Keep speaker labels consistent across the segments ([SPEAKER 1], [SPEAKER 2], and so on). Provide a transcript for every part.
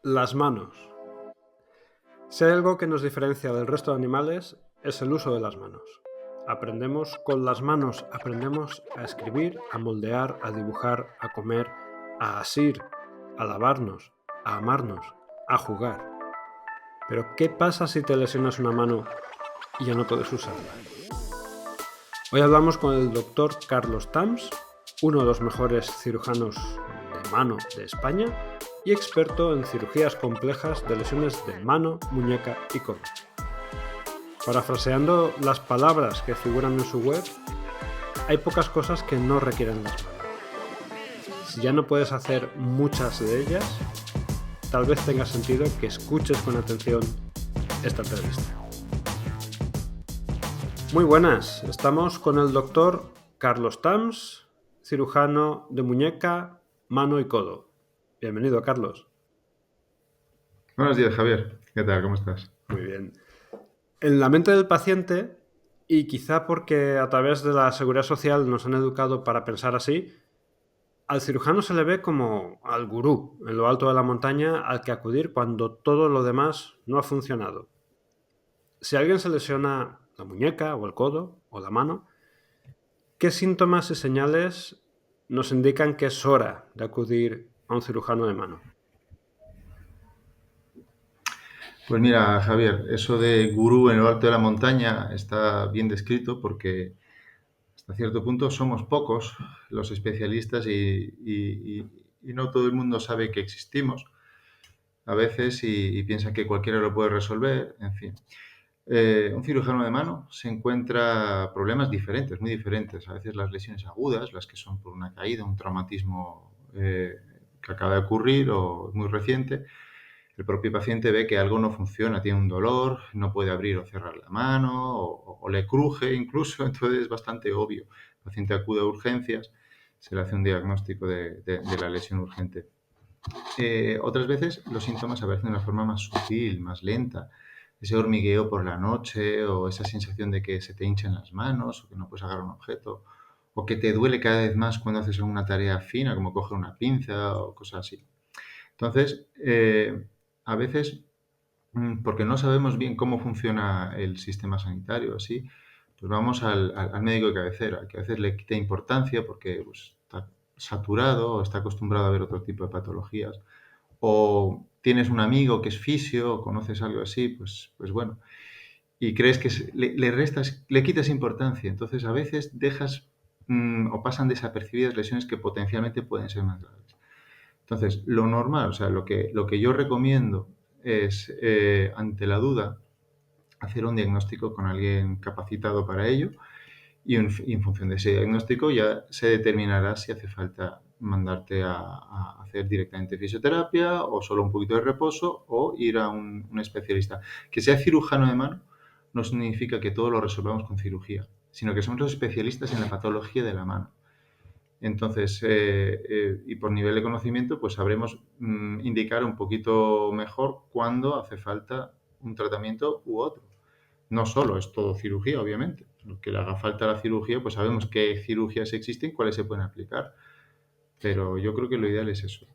[SPEAKER 1] Las manos. Si hay algo que nos diferencia del resto de animales, es el uso de las manos. Aprendemos con las manos, aprendemos a escribir, a moldear, a dibujar, a comer, a asir, a lavarnos, a amarnos, a jugar. Pero ¿qué pasa si te lesionas una mano y ya no puedes usarla? Hoy hablamos con el doctor Carlos Tams, uno de los mejores cirujanos de mano de España y experto en cirugías complejas de lesiones de mano, muñeca y codo. Parafraseando las palabras que figuran en su web, hay pocas cosas que no requieren las manos. Si ya no puedes hacer muchas de ellas, tal vez tenga sentido que escuches con atención esta entrevista. Muy buenas, estamos con el doctor Carlos Tams, cirujano de muñeca, mano y codo. Bienvenido, Carlos.
[SPEAKER 2] Buenos días, Javier. ¿Qué tal? ¿Cómo estás?
[SPEAKER 1] Muy bien. En la mente del paciente, y quizá porque a través de la seguridad social nos han educado para pensar así, al cirujano se le ve como al gurú en lo alto de la montaña al que acudir cuando todo lo demás no ha funcionado. Si alguien se lesiona la muñeca o el codo o la mano, ¿qué síntomas y señales nos indican que es hora de acudir a un cirujano de mano?
[SPEAKER 2] Pues mira, Javier, eso de gurú en lo alto de la montaña está bien descrito porque hasta cierto punto somos pocos los especialistas y no todo el mundo sabe que existimos a veces y piensa que cualquiera lo puede resolver, en fin. Un cirujano de mano se encuentra problemas diferentes, muy diferentes. A veces las lesiones agudas, las que son por una caída, un traumatismo que acaba de ocurrir o muy reciente. El propio paciente ve que algo no funciona, tiene un dolor, no puede abrir o cerrar la mano o le cruje incluso, entonces es bastante obvio. El paciente acude a urgencias, se le hace un diagnóstico de la lesión urgente. Otras veces los síntomas aparecen de una forma más sutil, más lenta. Ese hormigueo por la noche o esa sensación de que se te hinchan las manos o que no puedes agarrar un objeto o que te duele cada vez más cuando haces alguna tarea fina como coger una pinza o cosas así. Entonces, a veces, porque no sabemos bien cómo funciona el sistema sanitario, así, pues vamos al médico de cabecera, que a veces le quita importancia porque pues, está saturado o está acostumbrado a ver otro tipo de patologías. O tienes un amigo que es fisio o conoces algo así, pues bueno, y crees que le restas, le quitas importancia. Entonces, a veces dejas o pasan desapercibidas lesiones que potencialmente pueden ser más graves. Entonces, lo normal, o sea, lo que yo recomiendo es, ante la duda, hacer un diagnóstico con alguien capacitado para ello y en función de ese diagnóstico ya se determinará si hace falta mandarte a hacer directamente fisioterapia o solo un poquito de reposo o ir a un especialista. Que sea cirujano de mano no significa que todo lo resolvamos con cirugía, sino que somos los especialistas en la patología de la mano. Entonces, y por nivel de conocimiento, pues sabremos indicar un poquito mejor cuándo hace falta un tratamiento u otro. No solo es todo cirugía, obviamente. Lo que le haga falta a la cirugía, pues sabemos qué cirugías existen, cuáles se pueden aplicar. Pero yo creo que lo ideal es eso.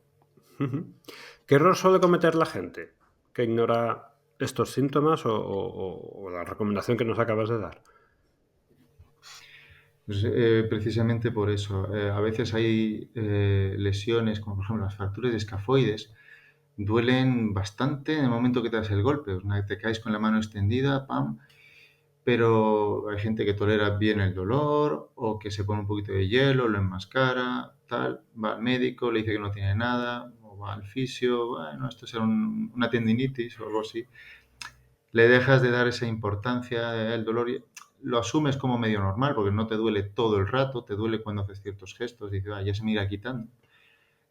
[SPEAKER 1] ¿Qué error suele cometer la gente que ignora estos síntomas o la recomendación que nos acabas de dar?
[SPEAKER 2] Pues, precisamente por eso. A veces hay lesiones, como por ejemplo las fracturas de escafoides, duelen bastante en el momento que te das el golpe. Una vez te caes con la mano extendida, ¡pam! Pero hay gente que tolera bien el dolor o que se pone un poquito de hielo, lo enmascara, tal, va al médico, le dice que no tiene nada, o va al fisio, bueno, esto será una tendinitis o algo así. Le dejas de dar esa importancia al dolor y lo asumes como medio normal porque no te duele todo el rato, te duele cuando haces ciertos gestos, dices, ya se me irá quitando.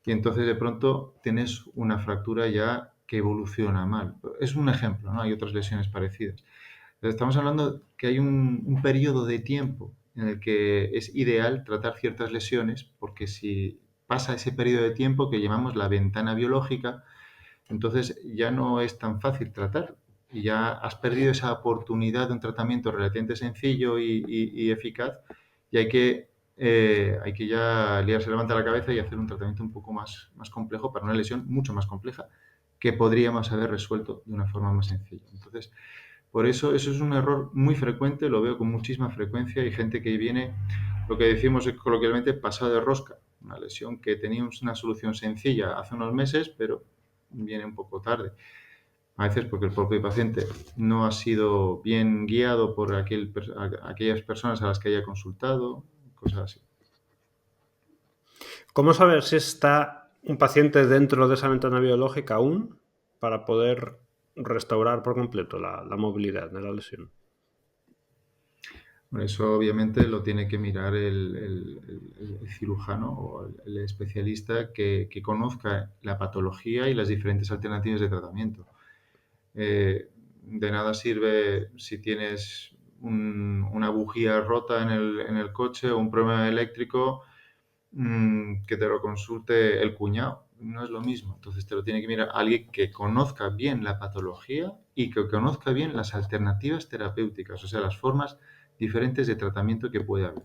[SPEAKER 2] Y entonces de pronto tienes una fractura ya que evoluciona mal. Es un ejemplo, ¿no? Hay otras lesiones parecidas. Estamos hablando que hay un periodo de tiempo en el que es ideal tratar ciertas lesiones, porque si pasa ese periodo de tiempo que llamamos la ventana biológica, entonces ya no es tan fácil tratar y ya has perdido esa oportunidad de un tratamiento relativamente sencillo y eficaz y hay que ya liarse, levanta la cabeza y hacer un tratamiento un poco más complejo para una lesión mucho más compleja que podríamos haber resuelto de una forma más sencilla. Entonces, por eso es un error muy frecuente, lo veo con muchísima frecuencia. Hay gente que viene, lo que decimos coloquialmente, pasado de rosca. Una lesión que teníamos una solución sencilla hace unos meses, pero viene un poco tarde. A veces porque el propio paciente no ha sido bien guiado por aquellas personas a las que haya consultado, cosas así.
[SPEAKER 1] ¿Cómo saber si está un paciente dentro de esa ventana biológica aún para poder restaurar por completo la movilidad de la lesión?
[SPEAKER 2] Bueno, eso obviamente lo tiene que mirar el cirujano o el especialista que conozca la patología y las diferentes alternativas de tratamiento. De nada sirve si tienes una bujía rota en el coche o un problema eléctrico, que te lo consulte el cuñado. No es lo mismo. Entonces te lo tiene que mirar alguien que conozca bien la patología y que conozca bien las alternativas terapéuticas, o sea, las formas diferentes de tratamiento que puede haber.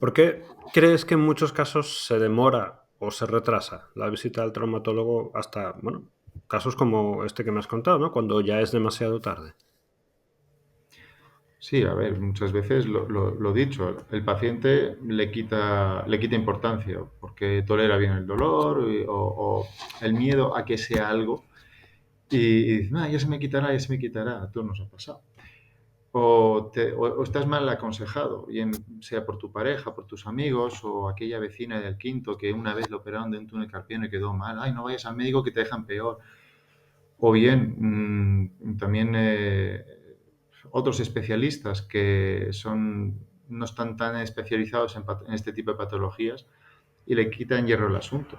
[SPEAKER 1] ¿Por qué crees que en muchos casos se demora o se retrasa la visita al traumatólogo hasta, bueno, casos como este que me has contado, ¿no? Cuando ya es demasiado tarde?
[SPEAKER 2] Sí, a ver, muchas veces lo dicho, el paciente le quita importancia porque tolera bien el dolor o el miedo a que sea algo y dice, "Ah, ya se me quitará, ya se me quitará, a todos nos ha pasado. O estás mal aconsejado, bien sea por tu pareja, por tus amigos o aquella vecina del quinto que una vez lo operaron de un túnel carpiano y quedó mal. Ay, no vayas al médico que te dejan peor. O bien, también otros especialistas que no están tan especializados en este tipo de patologías y le quitan hierro al asunto.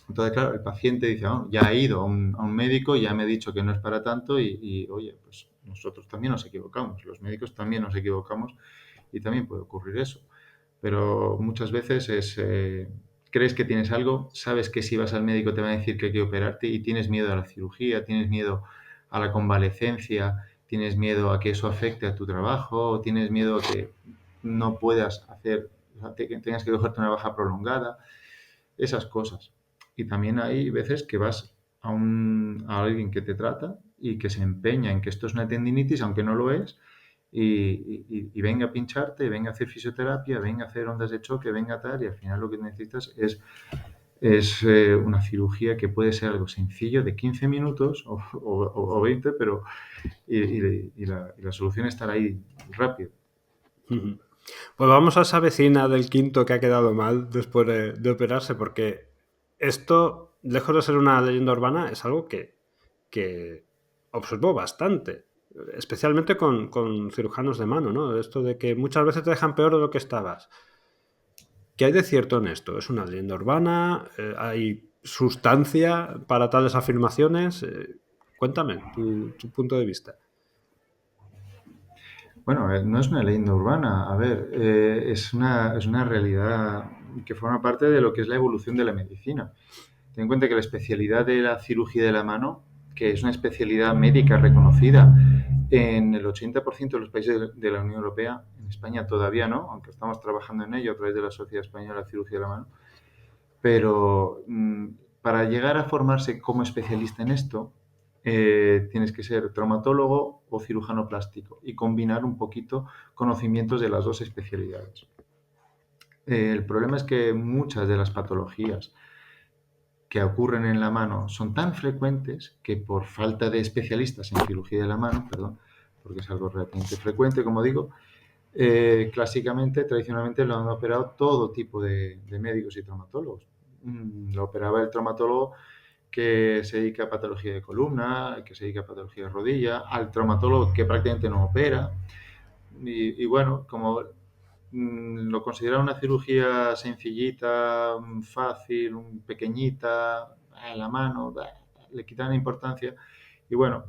[SPEAKER 2] Entonces, claro, el paciente dice, "Oh, ya he ido a un médico, ya me ha dicho que no es para tanto oye, pues nosotros también nos equivocamos, los médicos también nos equivocamos y también puede ocurrir eso. Pero muchas veces crees que tienes algo, sabes que si vas al médico te va a decir que hay que operarte y tienes miedo a la cirugía, tienes miedo a la convalecencia, tienes miedo a que eso afecte a tu trabajo, o tienes miedo a que no puedas hacer, o sea, que tengas que cogerte una baja prolongada, esas cosas. Y también hay veces que vas a alguien que te trata y que se empeña en que esto es una tendinitis, aunque no lo es, y venga a pincharte, venga a hacer fisioterapia, venga a hacer ondas de choque, venga a tal, y al final lo que necesitas es una cirugía que puede ser algo sencillo de 15 minutos o 20, pero la solución estará ahí rápido.
[SPEAKER 1] Ujú. Pues vamos a esa vecina del quinto que ha quedado mal después de operarse, porque esto, lejos de ser una leyenda urbana, es algo que observo bastante, especialmente con cirujanos de mano, ¿no? Esto de que muchas veces te dejan peor de lo que estabas. ¿Qué hay de cierto en esto? ¿Es una leyenda urbana? ¿Hay sustancia para tales afirmaciones? Cuéntame tu punto de vista.
[SPEAKER 2] Bueno, no es una leyenda urbana, a ver, es una realidad que forma parte de lo que es la evolución de la medicina. Ten en cuenta que la especialidad de la cirugía de la mano, que es una especialidad médica reconocida en el 80% de los países de la Unión Europea, en España todavía no, aunque estamos trabajando en ello a través de la Sociedad Española de Cirugía de la Mano, pero para llegar a formarse como especialista en esto, tienes que ser traumatólogo o cirujano plástico y combinar un poquito conocimientos de las dos especialidades. El problema es que muchas de las patologías que ocurren en la mano son tan frecuentes que por falta de especialistas en cirugía de la mano, perdón, porque es algo relativamente frecuente, como digo, clásicamente, tradicionalmente lo han operado todo tipo de médicos y traumatólogos. Lo operaba el traumatólogo que se dedica a patología de columna, que se dedica a patología de rodilla, al traumatólogo que prácticamente no opera. Y bueno, como lo considera una cirugía sencillita, fácil, pequeñita, a la mano, le quitan importancia. Y bueno,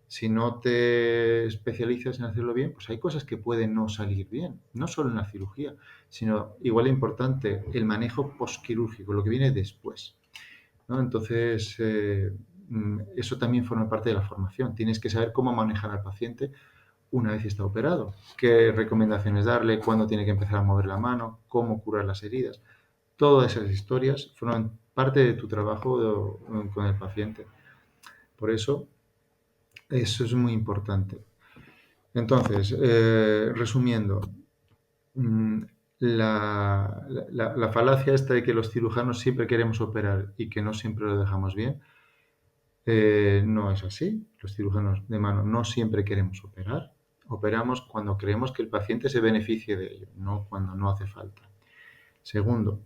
[SPEAKER 2] si no te especializas en hacerlo bien, pues hay cosas que pueden no salir bien, no solo en la cirugía, sino igual de importante el manejo postquirúrgico, lo que viene después, ¿no? Entonces, eso también forma parte de la formación. Tienes que saber cómo manejar al paciente una vez está operado, qué recomendaciones darle, cuándo tiene que empezar a mover la mano, cómo curar las heridas. Todas esas historias forman parte de tu trabajo con el paciente. Por eso es muy importante. Entonces, resumiendo, mm, la falacia esta de que los cirujanos siempre queremos operar y que no siempre lo dejamos bien, no es así. Los cirujanos de mano no siempre queremos operar. Operamos cuando creemos que el paciente se beneficie de ello, no cuando no hace falta. Segundo,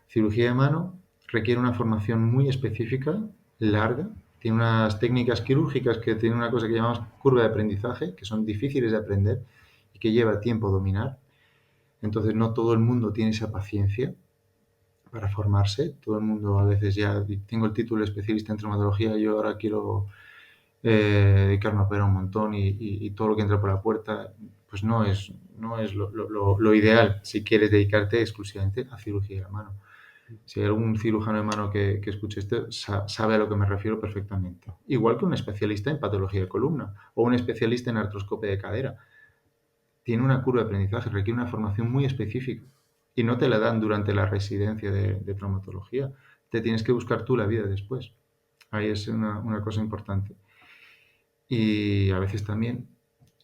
[SPEAKER 2] cirugía de mano requiere una formación muy específica, larga. Tiene unas técnicas quirúrgicas que tienen una cosa que llamamos curva de aprendizaje, que son difíciles de aprender y que lleva tiempo dominar. Entonces, no todo el mundo tiene esa paciencia para formarse. Todo el mundo a veces ya tengo el título de especialista en traumatología, yo ahora quiero dedicarme a operar un montón y todo lo que entra por la puerta, pues no es lo ideal si quieres dedicarte exclusivamente a cirugía de la mano. Si hay algún cirujano de mano que escuche esto, sabe a lo que me refiero perfectamente. Igual que un especialista en patología de columna o un especialista en artroscopia de cadera. Tiene una curva de aprendizaje, requiere una formación muy específica y no te la dan durante la residencia de traumatología. Te tienes que buscar tú la vida después. Ahí es una cosa importante. Y a veces también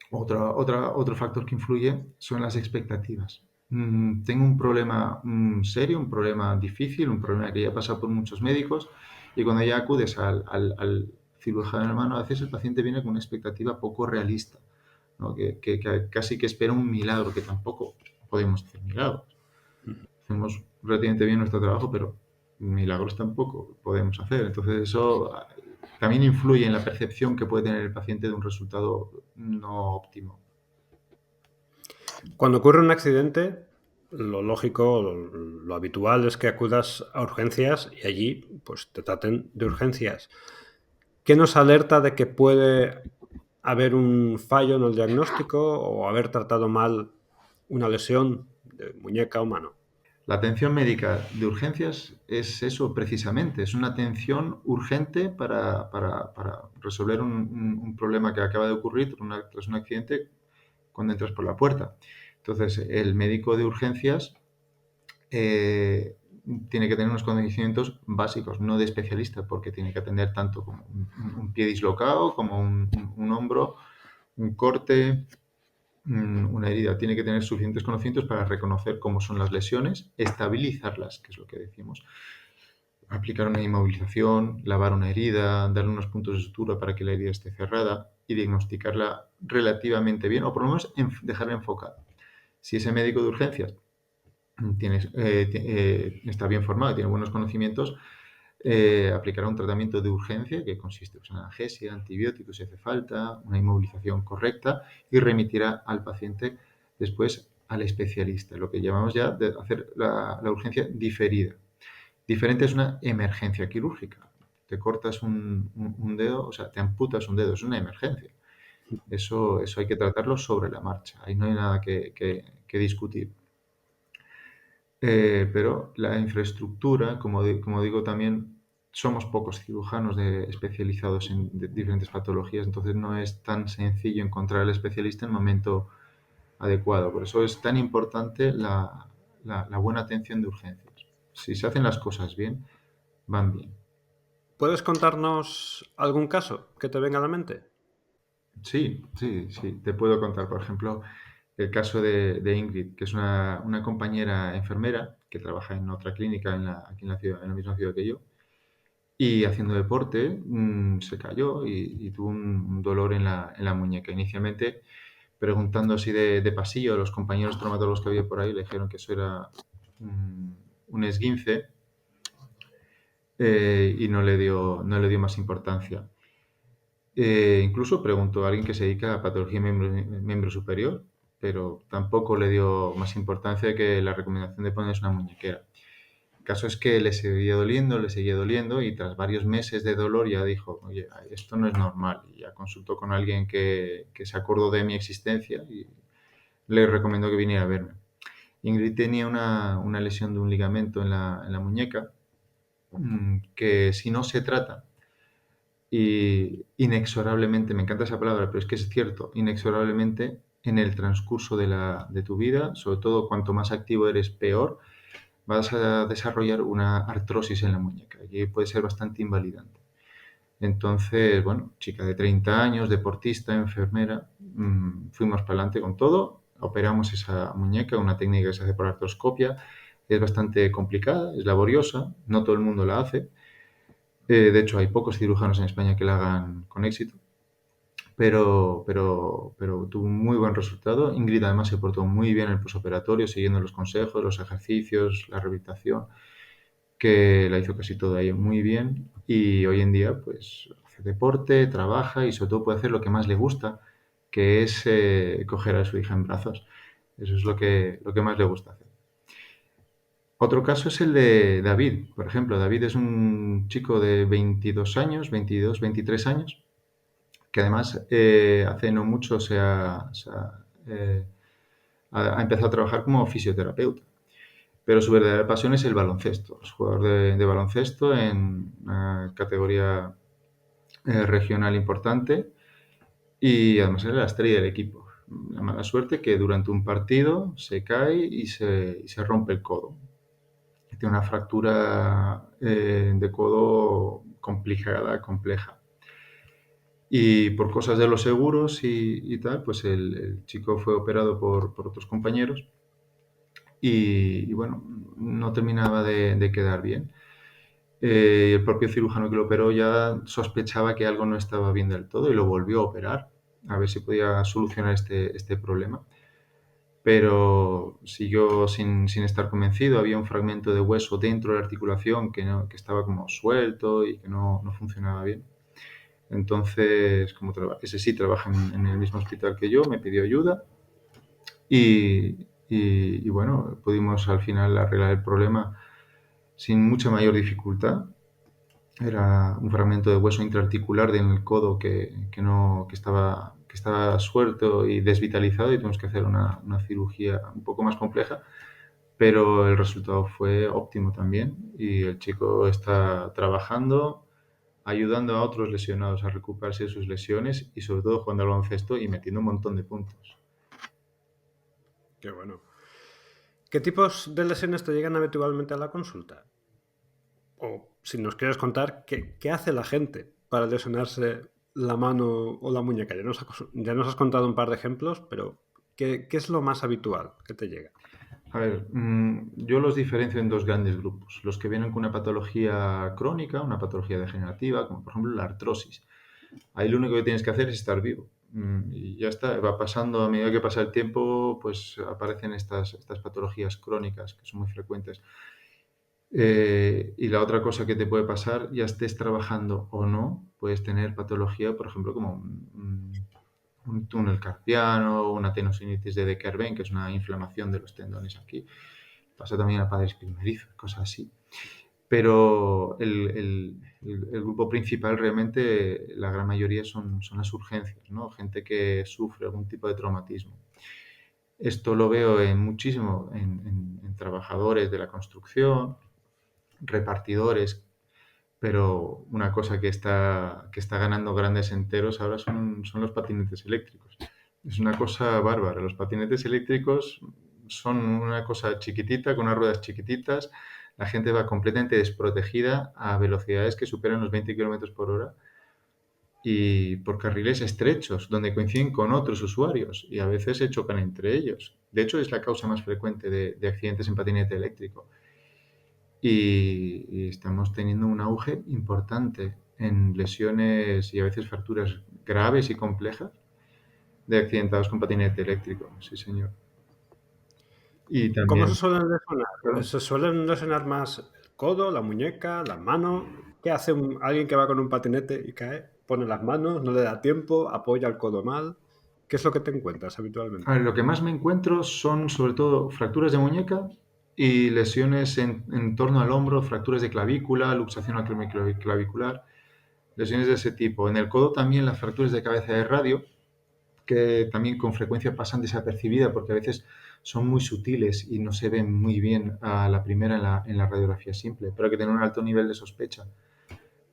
[SPEAKER 2] otro factor que influye son las expectativas. Tengo un problema serio, un problema difícil, un problema que ya pasa por muchos médicos y cuando ya acudes al cirujano hermano, a veces el paciente viene con una expectativa poco realista, ¿no? Que casi que espera un milagro, que tampoco podemos hacer milagros. Hacemos relativamente bien nuestro trabajo, pero milagros tampoco podemos hacer. Entonces eso también influye en la percepción que puede tener el paciente de un resultado no óptimo.
[SPEAKER 1] Cuando ocurre un accidente, lo lógico, lo habitual es que acudas a urgencias y allí pues, te traten de urgencias. ¿Qué nos alerta de que puede haber un fallo en el diagnóstico o haber tratado mal una lesión de muñeca o mano?
[SPEAKER 2] La atención médica de urgencias es eso precisamente, es una atención urgente para resolver un problema que acaba de ocurrir tras un accidente cuando entras por la puerta. Entonces, el médico de urgencias eh, tiene que tener unos conocimientos básicos, no de especialista, porque tiene que atender tanto como un pie dislocado, como un hombro, un corte, una herida. Tiene que tener suficientes conocimientos para reconocer cómo son las lesiones, estabilizarlas, que es lo que decimos, aplicar una inmovilización, lavar una herida, darle unos puntos de sutura para que la herida esté cerrada y diagnosticarla relativamente bien, o por lo menos dejarla enfocada. Si ese médico de urgencias está bien formado, tiene buenos conocimientos, aplicará un tratamiento de urgencia que consiste en analgesia, antibióticos si hace falta, una inmovilización correcta y remitirá al paciente después al especialista, lo que llamamos ya de hacer la urgencia diferida. Diferente es una emergencia quirúrgica. Te cortas un dedo, o sea, te amputas un dedo, es una emergencia. Eso hay que tratarlo sobre la marcha, ahí no hay nada que discutir. Pero la infraestructura, como digo también, somos pocos cirujanos especializados en diferentes patologías, entonces no es tan sencillo encontrar al especialista en el momento adecuado. Por eso es tan importante la buena atención de urgencias. Si se hacen las cosas bien, van bien.
[SPEAKER 1] ¿Puedes contarnos algún caso que te venga a la mente?
[SPEAKER 2] Sí, sí, sí. Te puedo contar, por ejemplo, el caso de Ingrid, que es una compañera enfermera que trabaja en otra clínica aquí en la ciudad, en la misma ciudad que yo. Y haciendo deporte se cayó y tuvo un dolor en la muñeca. Inicialmente, preguntando así de pasillo a los compañeros traumatólogos que había por ahí, le dijeron que eso era un esguince y no le dio más importancia. Incluso preguntó a alguien que se dedica a patología miembro superior, pero tampoco le dio más importancia que la recomendación de ponerse una muñequera. El caso es que le seguía doliendo y tras varios meses de dolor ya dijo, oye, esto no es normal. Y ya consultó con alguien que se acordó de mi existencia y le recomendó que viniera a verme. Ingrid tenía una lesión de un ligamento en la muñeca que si no se trata y inexorablemente, me encanta esa palabra, pero es que es cierto, inexorablemente en el transcurso de tu vida, sobre todo cuanto más activo eres, peor, vas a desarrollar una artrosis en la muñeca y puede ser bastante invalidante. Entonces, bueno, chica de 30 años, deportista, enfermera, fuimos para adelante con todo, operamos esa muñeca, una técnica que se hace por artroscopia, es bastante complicada, es laboriosa, no todo el mundo la hace. De hecho, hay pocos cirujanos en España que la hagan con éxito, pero tuvo un muy buen resultado. Ingrid además se portó muy bien en el posoperatorio, siguiendo los consejos, los ejercicios, la rehabilitación, que la hizo casi toda ella muy bien y hoy en día pues hace deporte, trabaja y sobre todo puede hacer lo que más le gusta, que es coger a su hija en brazos. Eso es lo que más le gusta hacer. Otro caso es el de David, por ejemplo. David es un chico de 22 años, 22, 23 años, que además hace no mucho ha empezado a trabajar como fisioterapeuta. Pero su verdadera pasión es el baloncesto. Es jugador de baloncesto en una categoría regional importante y además es la estrella del equipo. La mala suerte que durante un partido se cae y se rompe el codo. Tiene una fractura de codo complicada, compleja. Y por cosas de los seguros y tal, pues el chico fue operado por otros compañeros y, bueno, no terminaba de quedar bien. El propio cirujano que lo operó ya sospechaba que algo no estaba bien del todo y lo volvió a operar a ver si podía solucionar este problema. Pero siguió sin estar convencido. Había un fragmento de hueso dentro de la articulación que estaba como suelto y que no funcionaba bien. Entonces, como ese sí trabaja en el mismo hospital que yo, me pidió ayuda y bueno, pudimos al final arreglar el problema sin mucha mayor dificultad. Era un fragmento de hueso intraarticular en el codo que estaba suelto y desvitalizado y tuvimos que hacer una cirugía un poco más compleja, pero el resultado fue óptimo también y el chico está trabajando, ayudando a otros lesionados a recuperarse de sus lesiones y sobre todo jugando al baloncesto y metiendo un montón de puntos.
[SPEAKER 1] Qué bueno. ¿Qué tipos de lesiones te llegan habitualmente a la consulta? O si nos quieres contar, ¿qué hace la gente para lesionarse la mano o la muñeca? Ya nos has contado un par de ejemplos, pero ¿qué es lo más habitual que te llega?
[SPEAKER 2] A ver, yo los diferencio en dos grandes grupos. Los que vienen con una patología crónica, una patología degenerativa, como por ejemplo la artrosis. Ahí lo único que tienes que hacer es estar vivo. Y ya está, va pasando, a medida que pasa el tiempo, pues aparecen estas patologías crónicas que son muy frecuentes. Y la otra cosa que te puede pasar, ya estés trabajando o no, puedes tener patología, por ejemplo, como un túnel carpiano, una tenosidinitis de De Quervain, que es una inflamación de los tendones aquí. Pasa también a padres primerizos, cosas así. Pero el grupo principal realmente, la gran mayoría son las urgencias, ¿no? Gente que sufre algún tipo de traumatismo. Esto lo veo muchísimo en trabajadores de la construcción, repartidores, pero una cosa que está ganando grandes enteros ahora son los patinetes eléctricos. Es una cosa bárbara. Los patinetes eléctricos son una cosa chiquitita, con unas ruedas chiquititas. La gente va completamente desprotegida a velocidades que superan los 20 kilómetros por hora y por carriles estrechos, donde coinciden con otros usuarios y a veces se chocan entre ellos. De hecho, es la causa más frecuente de accidentes en patinete eléctrico. Y estamos teniendo un auge importante en lesiones y a veces fracturas graves y complejas de accidentados con patinete eléctrico. Sí, señor. Y
[SPEAKER 1] ¿Cómo se
[SPEAKER 2] también,
[SPEAKER 1] suelen lesionar?
[SPEAKER 2] claro,
[SPEAKER 1] ¿Se suelen lesionar más el codo, la muñeca, las manos? ¿Qué hace alguien que va con un patinete y cae? Pone las manos, no le da tiempo, apoya el codo mal. ¿Qué es lo que te encuentras
[SPEAKER 2] a
[SPEAKER 1] habitualmente?
[SPEAKER 2] ver, lo que más me encuentro son sobre todo fracturas de muñeca y lesiones en torno al hombro, fracturas de clavícula, luxación clavicular, lesiones de ese tipo. En el codo también las fracturas de cabeza de radio, que también con frecuencia pasan desapercibidas porque a veces son muy sutiles y no se ven muy bien a la primera en la radiografía simple, pero hay que tener un alto nivel de sospecha.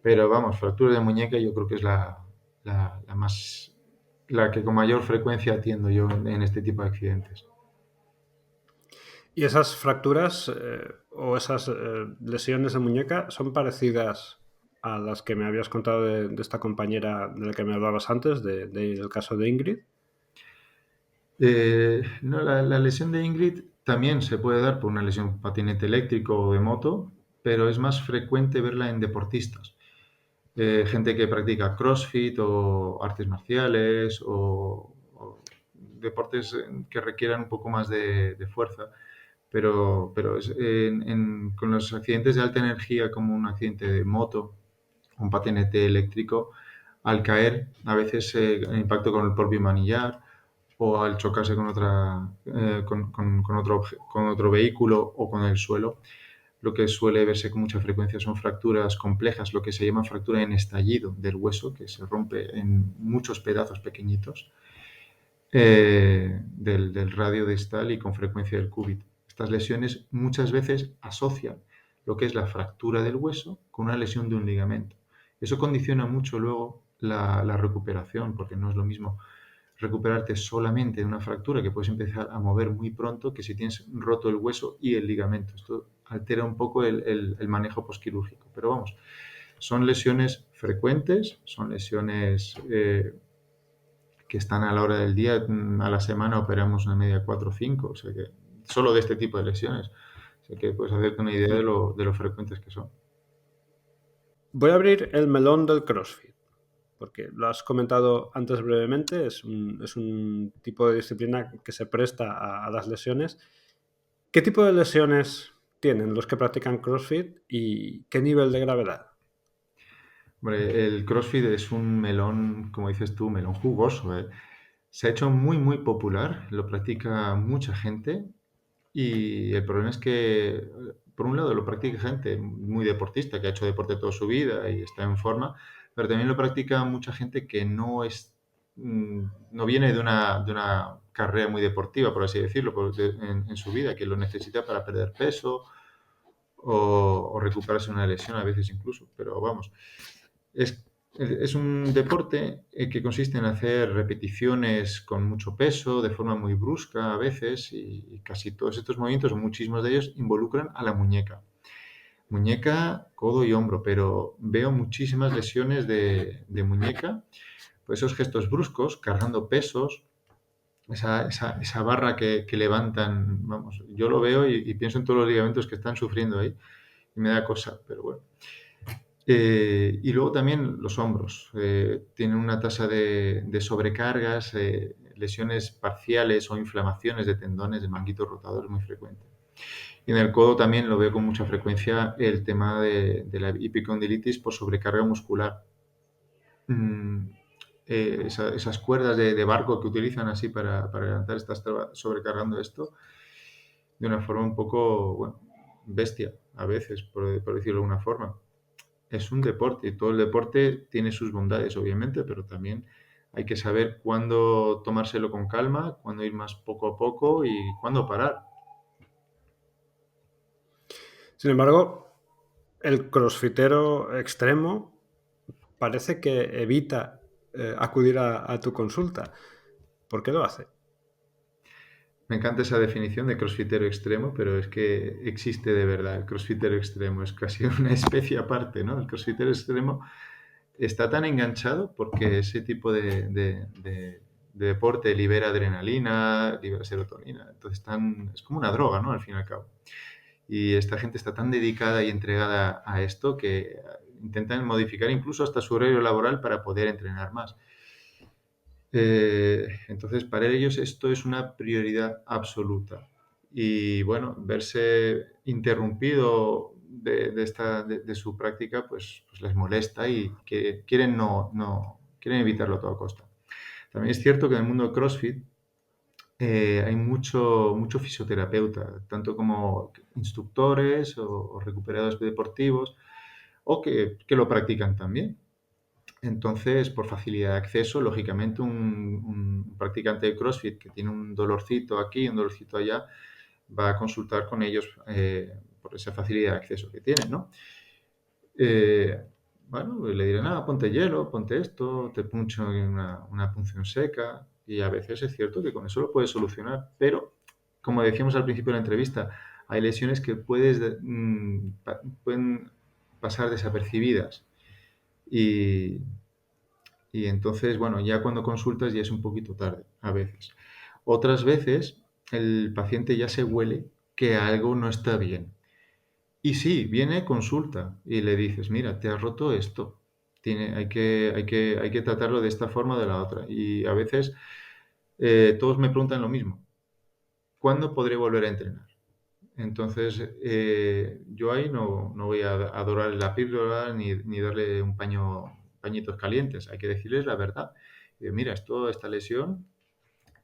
[SPEAKER 2] Pero vamos, fractura de muñeca yo creo que es la más, la que con mayor frecuencia atiendo yo en este tipo de accidentes.
[SPEAKER 1] ¿Y esas fracturas o esas lesiones de muñeca son parecidas a las que me habías contado de esta compañera de la que me hablabas antes, del caso de Ingrid?
[SPEAKER 2] No, la lesión de Ingrid también se puede dar por una lesión patinete eléctrico o de moto, pero es más frecuente verla en deportistas. Gente que practica CrossFit o artes marciales o deportes que requieran un poco más de fuerza, pero con los accidentes de alta energía como un accidente de moto, un patinete eléctrico, al caer a veces el impacto con el propio manillar o al chocarse con con otro vehículo o con el suelo, lo que suele verse con mucha frecuencia son fracturas complejas, lo que se llama fractura en estallido del hueso, que se rompe en muchos pedazos pequeñitos del radio distal y con frecuencia del cúbito. Estas lesiones muchas veces asocian lo que es la fractura del hueso con una lesión de un ligamento. Eso condiciona mucho luego la recuperación, porque no es lo mismo recuperarte solamente de una fractura que puedes empezar a mover muy pronto que si tienes roto el hueso y el ligamento. Esto altera un poco el manejo posquirúrgico. Pero vamos, son lesiones frecuentes, son lesiones que están a la hora del día. A la semana operamos una media 4 o 5, o sea que solo de este tipo de lesiones. O sea que puedes hacerte una idea de lo frecuentes que son.
[SPEAKER 1] Voy a abrir el melón del CrossFit, porque lo has comentado antes brevemente, es un tipo de disciplina que se presta a las lesiones. ¿Qué tipo de lesiones tienen los que practican CrossFit y qué nivel de gravedad?
[SPEAKER 2] Hombre, el CrossFit es un melón, como dices tú, melón jugoso, ¿eh? Se ha hecho muy, muy popular, lo practica mucha gente y el problema es que, por un lado, lo practica gente muy deportista, que ha hecho deporte toda su vida y está en forma, pero también lo practica mucha gente que no viene de una carrera muy deportiva, por así decirlo, en su vida, que lo necesita para perder peso o recuperarse una lesión a veces incluso. Pero vamos, es, es un deporte que consiste en hacer repeticiones con mucho peso, de forma muy brusca a veces, y casi todos estos movimientos, o muchísimos de ellos, involucran a la muñeca. Muñeca, codo y hombro, pero veo muchísimas lesiones de muñeca, pues esos gestos bruscos, cargando pesos, esa barra que levantan, vamos, yo lo veo y pienso en todos los ligamentos que están sufriendo ahí y me da cosa, pero bueno. Y luego también los hombros. Tienen una tasa de sobrecargas, lesiones parciales o inflamaciones de tendones, de manguitos rotadores muy frecuente. Y en el codo también lo veo con mucha frecuencia el tema de la epicondilitis por sobrecarga muscular. Mm, esas cuerdas de barco que utilizan así para levantar, estás sobrecargando esto de una forma un poco, bueno, bestia a veces, por decirlo de alguna forma. Es un deporte y todo el deporte tiene sus bondades, obviamente, pero también hay que saber cuándo tomárselo con calma, cuándo ir más poco a poco y cuándo parar.
[SPEAKER 1] Sin embargo, el crossfitero extremo parece que evita acudir a tu consulta. ¿Por qué lo hace?
[SPEAKER 2] Me encanta esa definición de crossfitero extremo, pero es que existe de verdad el crossfitero extremo, es casi una especie aparte, ¿no? El crossfitero extremo está tan enganchado porque ese tipo de deporte libera adrenalina, libera serotonina, entonces es como una droga, ¿no? Al fin y al cabo. Y esta gente está tan dedicada y entregada a esto que intentan modificar incluso hasta su horario laboral para poder entrenar más. Entonces, para ellos esto es una prioridad absoluta. Y bueno, verse interrumpido de su práctica, pues les molesta y que quieren, quieren evitarlo a toda costa. También es cierto que en el mundo de CrossFit hay mucho fisioterapeuta, tanto como instructores o recuperadores deportivos, o que lo practican también. Entonces, por facilidad de acceso, lógicamente, un practicante de CrossFit que tiene un dolorcito aquí, un dolorcito allá, va a consultar con ellos por esa facilidad de acceso que tienen, ¿no? Eh, bueno, le dirán, ponte hielo, ponte esto, te puncho en una punción seca, y a veces es cierto que con eso lo puedes solucionar, pero como decíamos al principio de la entrevista, hay lesiones que pueden pasar desapercibidas Y, y entonces, bueno, ya cuando consultas ya es un poquito tarde, a veces. Otras veces el paciente ya se huele que algo no está bien. Y sí, viene, consulta y le dices, mira, te has roto esto. Hay que tratarlo de esta forma o de la otra. Y a veces todos me preguntan lo mismo. ¿Cuándo podré volver a entrenar? Entonces, yo ahí no voy a adorar la píldora ni darle pañitos calientes. Hay que decirles la verdad. Mira, esta lesión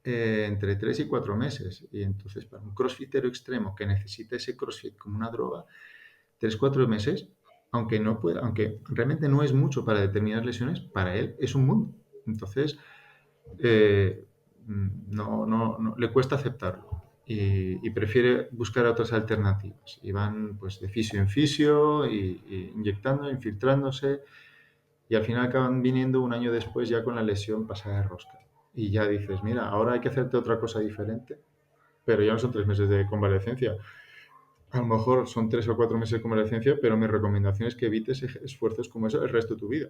[SPEAKER 2] entre 3 y 4 meses. Y entonces, para un crossfitero extremo que necesita ese crossfit como una droga, 3 4 meses, aunque no pueda, aunque realmente no es mucho para determinadas lesiones, para él es un mundo. Entonces, eh, le cuesta aceptarlo y prefiere buscar otras alternativas. Y van pues de fisio en fisio, y inyectando, infiltrándose, y al final acaban viniendo un año después ya con la lesión pasada de rosca. Y ya dices, mira, ahora hay que hacerte otra cosa diferente, pero ya no son 3 meses de convalecencia. A lo mejor son 3 o 4 meses de convalecencia, pero mi recomendación es que evites esfuerzos como eso el resto de tu vida.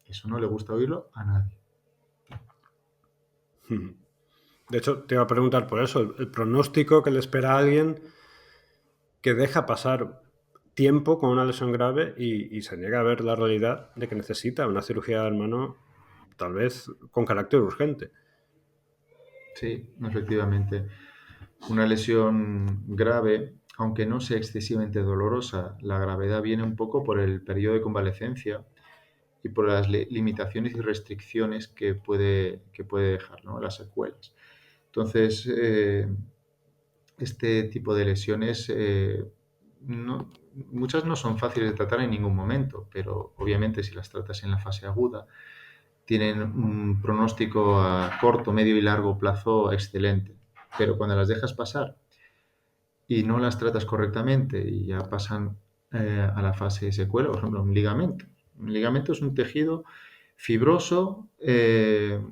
[SPEAKER 2] Eso no le gusta oírlo a nadie.
[SPEAKER 1] De hecho, te iba a preguntar por eso, el pronóstico que le espera a alguien que deja pasar tiempo con una lesión grave y se niega a ver la realidad de que necesita una cirugía de mano tal vez con carácter urgente.
[SPEAKER 2] Sí, efectivamente. Una lesión grave, aunque no sea excesivamente dolorosa, la gravedad viene un poco por el periodo de convalecencia y por las limitaciones y restricciones que puede dejar, ¿no? Las secuelas. Entonces, este tipo de lesiones, muchas no son fáciles de tratar en ningún momento, pero obviamente si las tratas en la fase aguda, tienen un pronóstico a corto, medio y largo plazo excelente. Pero cuando las dejas pasar y no las tratas correctamente y ya pasan a la fase de secuela, por ejemplo, un ligamento. Un ligamento es un tejido fibroso que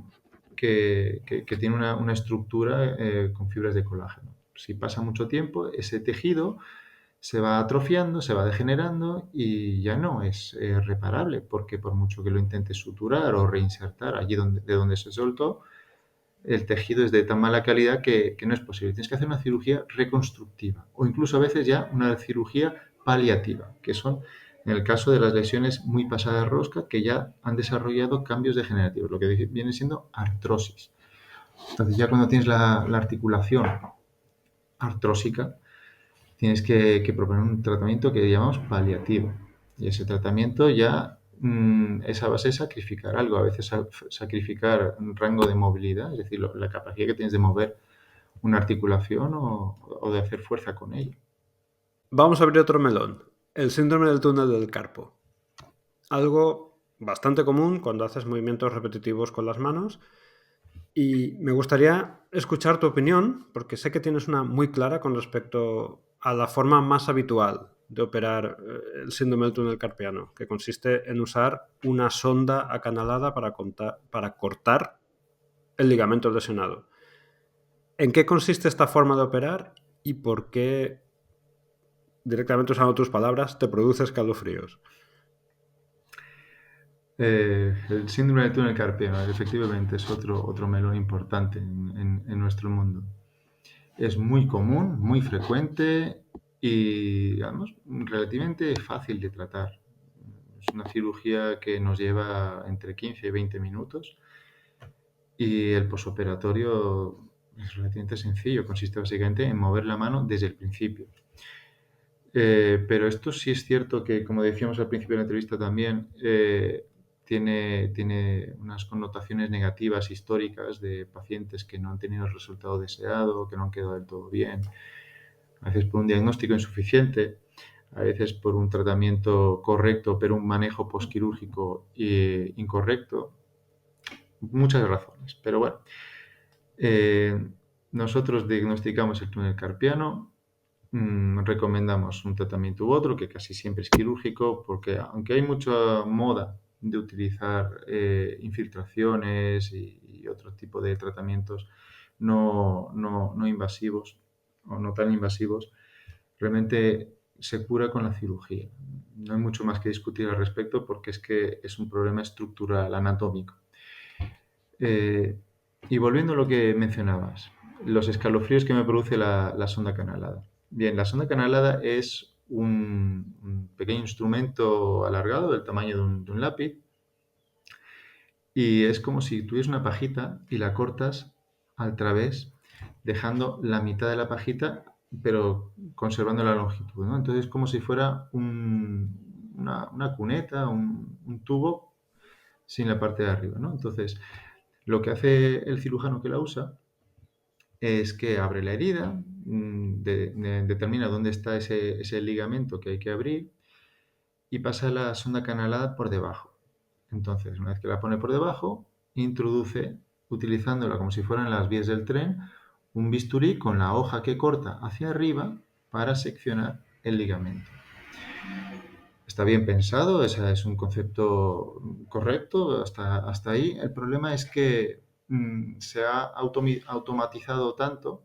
[SPEAKER 2] tiene una estructura con fibras de colágeno. Si pasa mucho tiempo, ese tejido se va atrofiando, se va degenerando y ya no es reparable, porque por mucho que lo intentes suturar o reinsertar allí de donde se soltó, el tejido es de tan mala calidad que no es posible. Tienes que hacer una cirugía reconstructiva o incluso a veces ya una cirugía paliativa, que son en el caso de las lesiones muy pasadas de rosca que ya han desarrollado cambios degenerativos, lo que viene siendo artrosis. Entonces ya cuando tienes la articulación artrósica, tienes que proponer un tratamiento que llamamos paliativo. Y ese tratamiento ya es a base de sacrificar algo, a veces sacrificar un rango de movilidad, es decir, la capacidad que tienes de mover una articulación o de hacer fuerza con ella.
[SPEAKER 1] Vamos a abrir otro melón, el síndrome del túnel del carpo. Algo bastante común cuando haces movimientos repetitivos con las manos. Y me gustaría escuchar tu opinión, porque sé que tienes una muy clara con respecto a la forma más habitual de operar el síndrome del túnel carpiano, que consiste en usar una sonda acanalada para cortar el ligamento lesionado. ¿En qué consiste esta forma de operar y por qué, directamente usando tus palabras, te produce escalofríos?
[SPEAKER 2] El síndrome del túnel carpiano, efectivamente, es otro melón importante en nuestro mundo. Es muy común, muy frecuente y, digamos, relativamente fácil de tratar. Es una cirugía que nos lleva entre 15 y 20 minutos y el posoperatorio es relativamente sencillo. Consiste básicamente en mover la mano desde el principio. Pero esto sí es cierto que, como decíamos al principio de la entrevista también, tiene unas connotaciones negativas históricas de pacientes que no han tenido el resultado deseado, que no han quedado del todo bien, a veces por un diagnóstico insuficiente, a veces por un tratamiento correcto, pero un manejo posquirúrgico incorrecto. Muchas razones, pero bueno. Nosotros diagnosticamos el túnel carpiano, recomendamos un tratamiento u otro, que casi siempre es quirúrgico, porque aunque hay mucha moda de utilizar infiltraciones y otro tipo de tratamientos no invasivos o no tan invasivos, realmente se cura con la cirugía. No hay mucho más que discutir al respecto porque es que es un problema estructural, anatómico. Eh, y volviendo a lo que mencionabas, los escalofríos que me produce la sonda canalada. Bien, la sonda canalada es un pequeño instrumento alargado del tamaño de un lápiz y es como si tuvieras una pajita y la cortas al través, dejando la mitad de la pajita, pero conservando la longitud, ¿no? Entonces es como si fuera una cuneta, un tubo sin la parte de arriba, ¿no? Entonces, lo que hace el cirujano que la usa es que abre la herida, determina dónde está ese ligamento que hay que abrir y pasa la sonda canalada por debajo. Entonces, una vez que la pone por debajo, introduce, utilizándola como si fueran las vías del tren, un bisturí con la hoja que corta hacia arriba para seccionar el ligamento. Está bien pensado, ese es un concepto correcto hasta ahí. El problema es que se ha automatizado tanto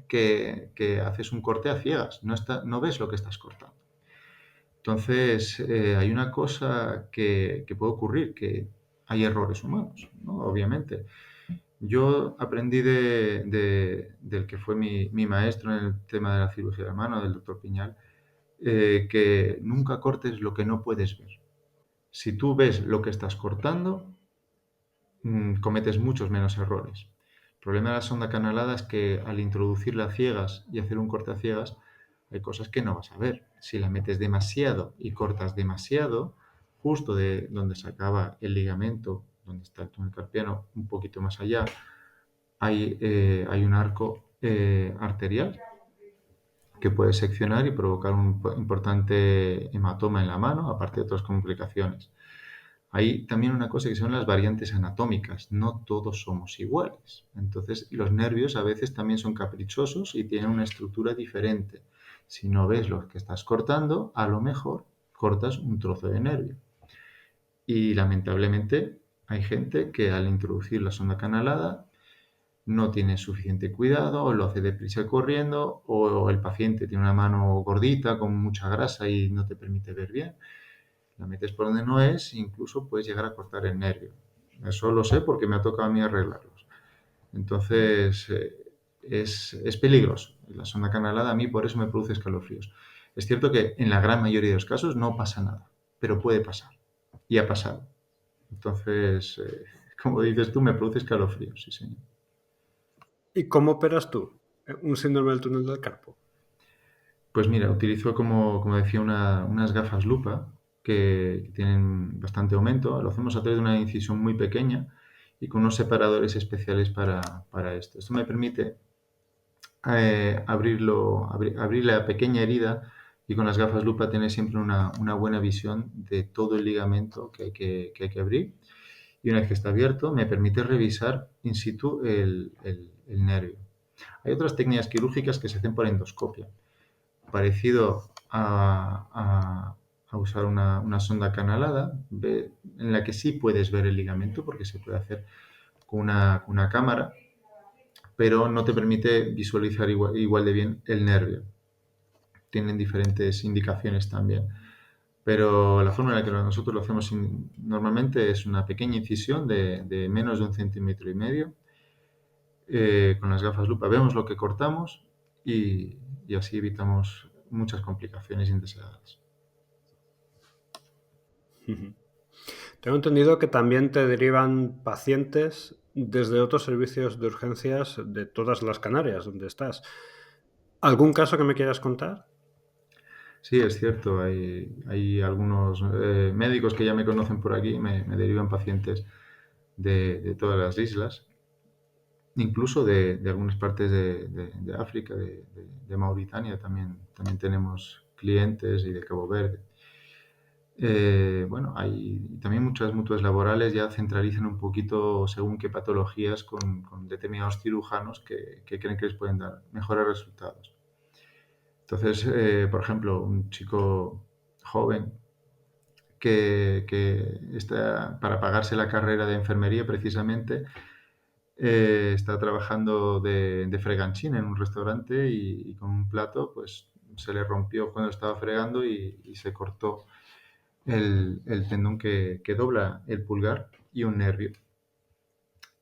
[SPEAKER 2] que haces un corte a ciegas, no ves lo que estás cortando. Entonces, hay una cosa que puede ocurrir, que hay errores humanos, ¿no? Obviamente. Yo aprendí del que fue mi maestro en el tema de la cirugía de la mano, del doctor Piñal, que nunca cortes lo que no puedes ver. Si tú ves lo que estás cortando, cometes muchos menos errores. El problema de la sonda canalada es que al introducirla a ciegas y hacer un corte a ciegas, hay cosas que no vas a ver. Si la metes demasiado y cortas demasiado, justo de donde se acaba el ligamento, donde está el túnel carpiano, un poquito más allá, hay un arco arterial que puede seccionar y provocar un importante hematoma en la mano, aparte de otras complicaciones. Hay también una cosa que son las variantes anatómicas. No todos somos iguales. Entonces, los nervios a veces también son caprichosos y tienen una estructura diferente. Si no ves lo que estás cortando, a lo mejor cortas un trozo de nervio. Y lamentablemente hay gente que al introducir la sonda canalada no tiene suficiente cuidado, o lo hace deprisa corriendo, o el paciente tiene una mano gordita con mucha grasa y no te permite ver bien. La metes por donde no es, incluso puedes llegar a cortar el nervio. Eso lo sé porque me ha tocado a mí arreglarlos. Entonces, es peligroso. La sonda canalada a mí por eso me produce escalofríos. Es cierto que en la gran mayoría de los casos no pasa nada, pero puede pasar. Y ha pasado. Entonces, como dices tú, me produce escalofríos, sí, señor.
[SPEAKER 1] ¿Y cómo operas tú un síndrome del túnel del carpo?
[SPEAKER 2] Pues mira, utilizo como decía, unas gafas lupa que tienen bastante aumento. Lo hacemos a través de una incisión muy pequeña y con unos separadores especiales para esto. Esto me permite abrir la pequeña herida y con las gafas lupa tener siempre una buena visión de todo el ligamento que hay que abrir. Y una vez que está abierto, me permite revisar in situ el nervio. Hay otras técnicas quirúrgicas que se hacen por endoscopia parecido a usar una sonda canalada, en la que sí puedes ver el ligamento, porque se puede hacer con una cámara, pero no te permite visualizar igual de bien el nervio. Tienen diferentes indicaciones también. Pero la forma en la que nosotros lo hacemos normalmente es una pequeña incisión de menos de 1,5 cm con las gafas lupa. Vemos lo que cortamos y así evitamos muchas complicaciones indeseadas.
[SPEAKER 1] Tengo entendido que también te derivan pacientes desde otros servicios de urgencias de todas las Canarias donde estás. ¿Algún caso que me quieras contar?
[SPEAKER 2] Sí, es cierto. Hay algunos médicos que ya me conocen por aquí, me derivan pacientes de todas las islas, incluso de algunas partes de África, de Mauritania también tenemos clientes y de Cabo Verde. Bueno, hay también muchas mutuas laborales ya centralizan un poquito según qué patologías con determinados cirujanos que creen que les pueden dar mejores resultados. Entonces, por ejemplo, un chico joven que está para pagarse la carrera de enfermería precisamente, está trabajando de freganchín en un restaurante y con un plato pues se le rompió cuando estaba fregando y se cortó el tendón que dobla el pulgar y un nervio.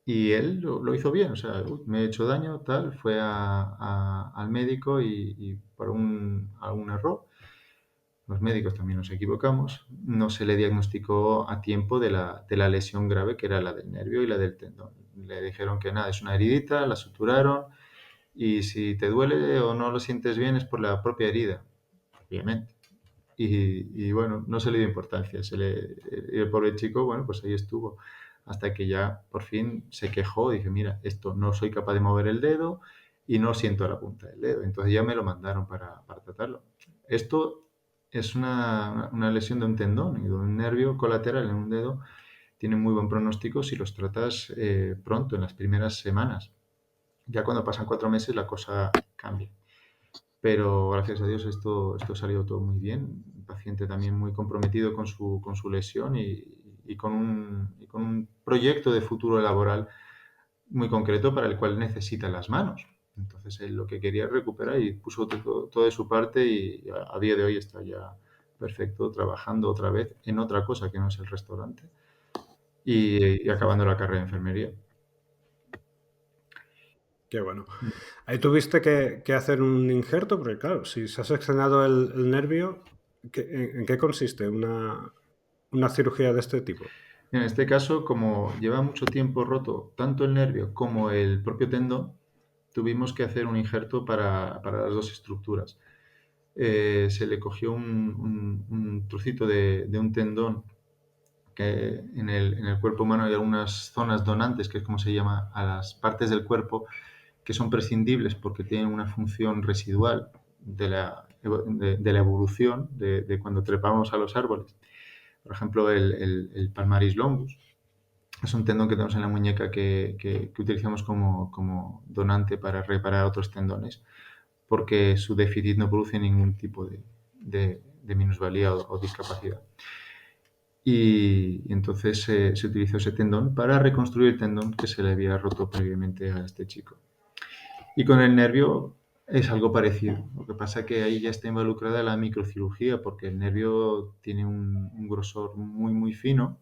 [SPEAKER 2] Y él lo hizo bien, o sea, "Uy, me he hecho daño, tal", fue al médico y por algún error, los médicos también nos equivocamos, no se le diagnosticó a tiempo de la lesión grave que era la del nervio y la del tendón. Le dijeron que nada, es una heridita, la suturaron y si te duele o no lo sientes bien es por la propia herida, obviamente. Y bueno, no se le dio importancia. Y el pobre chico, bueno, pues ahí estuvo. Hasta que ya por fin se quejó y dije, mira, esto no soy capaz de mover el dedo y no siento la punta del dedo. Entonces ya me lo mandaron para tratarlo. Esto es una lesión de un tendón y de un nervio colateral en un dedo. Tiene muy buen pronóstico si los tratas pronto, en las primeras semanas. Ya cuando pasan 4 meses la cosa cambia. Pero gracias a Dios esto ha salido todo muy bien. Un paciente también muy comprometido con su lesión y con un proyecto de futuro laboral muy concreto para el cual necesita las manos. Entonces él lo que quería es recuperar y puso todo de su parte y a día de hoy está ya perfecto, trabajando otra vez en otra cosa que no es el restaurante y acabando la carrera de enfermería.
[SPEAKER 1] Qué bueno. Ahí tuviste que hacer un injerto, porque claro, si se ha seccionado el nervio, ¿en qué consiste una cirugía de este tipo?
[SPEAKER 2] En este caso, como lleva mucho tiempo roto tanto el nervio como el propio tendón, tuvimos que hacer un injerto para las dos estructuras. Se le cogió un trocito de un tendón que en el cuerpo humano hay algunas zonas donantes, que es como se llama a las partes del cuerpo que son prescindibles porque tienen una función residual de la evolución de cuando trepamos a los árboles. Por ejemplo, el palmaris longus es un tendón que tenemos en la muñeca que utilizamos como donante para reparar otros tendones, porque su déficit no produce ningún tipo de minusvalía o discapacidad. Y entonces se utilizó ese tendón para reconstruir el tendón que se le había roto previamente a este chico. Y con el nervio es algo parecido. Lo que pasa es que ahí ya está involucrada la microcirugía, porque el nervio tiene un grosor muy, muy fino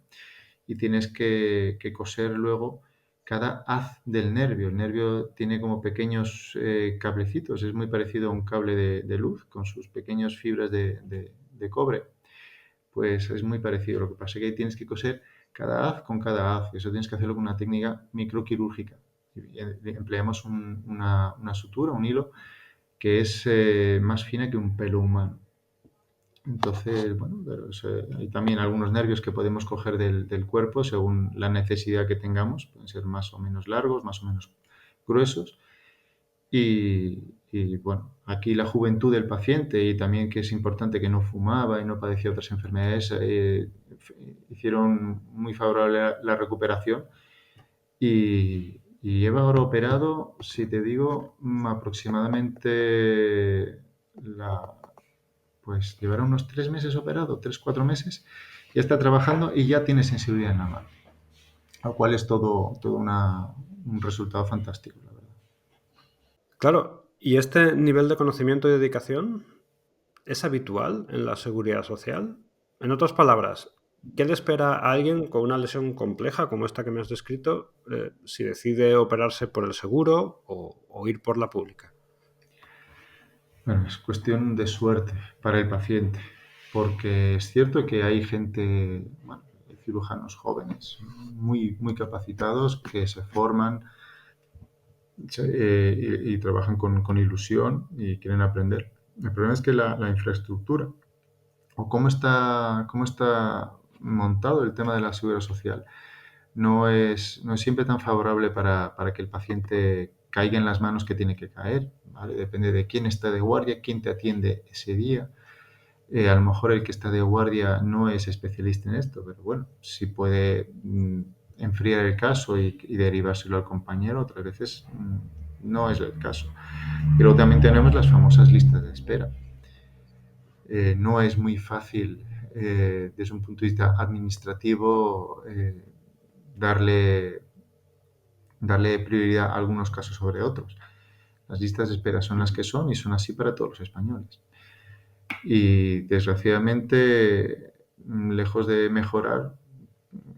[SPEAKER 2] y tienes que coser luego cada haz del nervio. El nervio tiene como pequeños cablecitos, es muy parecido a un cable de luz con sus pequeñas fibras de cobre. Pues es muy parecido. Lo que pasa es que ahí tienes que coser cada haz con cada haz. Eso tienes que hacerlo con una técnica microquirúrgica. Empleamos una sutura, un hilo, que es más fina que un pelo humano. Entonces, bueno, hay también algunos nervios que podemos coger del cuerpo según la necesidad que tengamos. Pueden ser más o menos largos, más o menos gruesos. Bueno, aquí la juventud del paciente y también que es importante que no fumaba y no padecía otras enfermedades, hicieron muy favorable la recuperación y lleva ahora operado, si te digo, aproximadamente pues llevará unos 3 meses operado, 3, 4 meses, ya está trabajando y ya tiene sensibilidad en la mano, lo cual es todo un resultado fantástico, la verdad.
[SPEAKER 1] Claro, ¿y este nivel de conocimiento y dedicación es habitual en la seguridad social? En otras palabras, ¿qué le espera a alguien con una lesión compleja como esta que me has descrito si decide operarse por el seguro o ir por la pública?
[SPEAKER 2] Bueno, es cuestión de suerte para el paciente, porque es cierto que hay gente, bueno, hay cirujanos jóvenes muy, muy capacitados que se forman y trabajan con ilusión y quieren aprender. El problema es que la infraestructura o cómo está montado el tema de la seguridad social no es siempre tan favorable para que el paciente caiga en las manos que tiene que caer, ¿vale? Depende de quién está de guardia, quién te atiende ese día. A lo mejor el que está de guardia no es especialista en esto, pero bueno, si puede enfriar el caso y derivárselo al compañero, otras veces no es el caso. Pero también tenemos las famosas listas de espera. No es muy fácil desde un punto de vista administrativo darle, darle prioridad a algunos casos sobre otros. Las listas de espera son las que son y son así para todos los españoles. Y desgraciadamente, lejos de mejorar,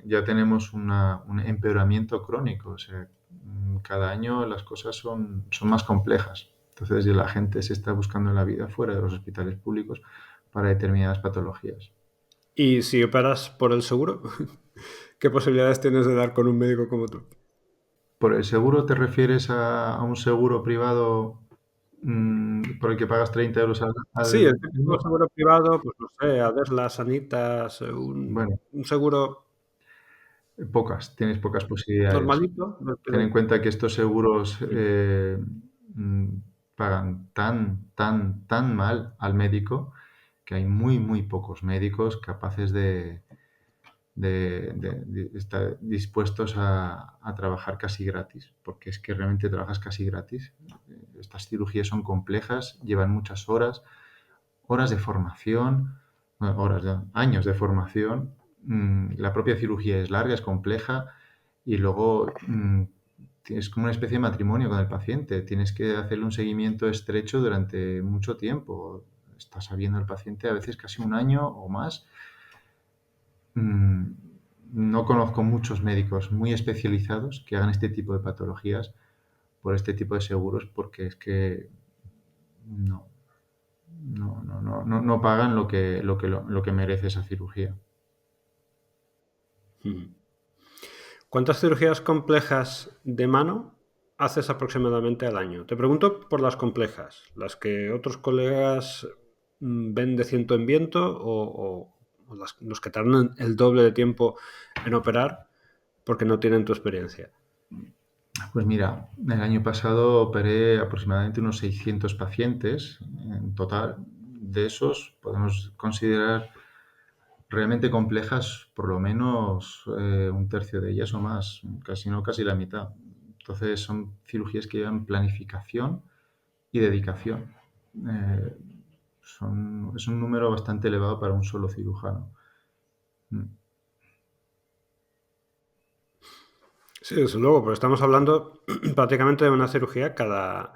[SPEAKER 2] ya tenemos un empeoramiento crónico. O sea, cada año las cosas son más complejas. Entonces ya la gente se está buscando la vida fuera de los hospitales públicos para determinadas patologías.
[SPEAKER 1] Y si operas por el seguro, ¿qué posibilidades tienes de dar con un médico como tú?
[SPEAKER 2] ¿Por el seguro te refieres a un seguro privado por el que pagas 30 euros
[SPEAKER 1] Sí,
[SPEAKER 2] al
[SPEAKER 1] el típico
[SPEAKER 2] año?
[SPEAKER 1] seguro privado, pues no sé, Adeslas, Sanitas,
[SPEAKER 2] Bueno,
[SPEAKER 1] un seguro
[SPEAKER 2] tienes pocas posibilidades.
[SPEAKER 1] normalito, del
[SPEAKER 2] Ten en
[SPEAKER 1] que
[SPEAKER 2] cuenta que estos seguros
[SPEAKER 1] mm,
[SPEAKER 2] mm, pagan tan mal al médico que hay muy pocos médicos capaces de estar dispuestos a trabajar casi gratis, porque es que realmente trabajas casi gratis. Estas cirugías son complejas, llevan muchas horas, horas de formación, bueno, horas, ya, años de formación. La propia cirugía es larga, es compleja y luego es como una especie de matrimonio con el paciente. Tienes que hacerle un seguimiento estrecho durante mucho tiempo. Estás viendo al paciente a veces casi un año o más. Mm, no conozco muchos médicos muy especializados que hagan este tipo de patologías por este tipo de seguros porque es que no, no pagan lo que merece esa cirugía.
[SPEAKER 1] mm. ¿Cuántas cirugías complejas de mano haces aproximadamente al año? Te pregunto por las complejas, las que otros colegas ven de ciento en viento o los que tardan el doble de tiempo en operar porque no tienen tu experiencia.
[SPEAKER 2] Pues mira, el año pasado operé aproximadamente unos 600 pacientes en total. De esos podemos considerar realmente complejas por lo menos un tercio de ellas o más, casi no, casi la mitad. Entonces son cirugías que llevan planificación y dedicación. Eh, es un número bastante elevado para un solo cirujano. Mm.
[SPEAKER 1] Sí, desde luego, pero estamos hablando prácticamente de una cirugía cada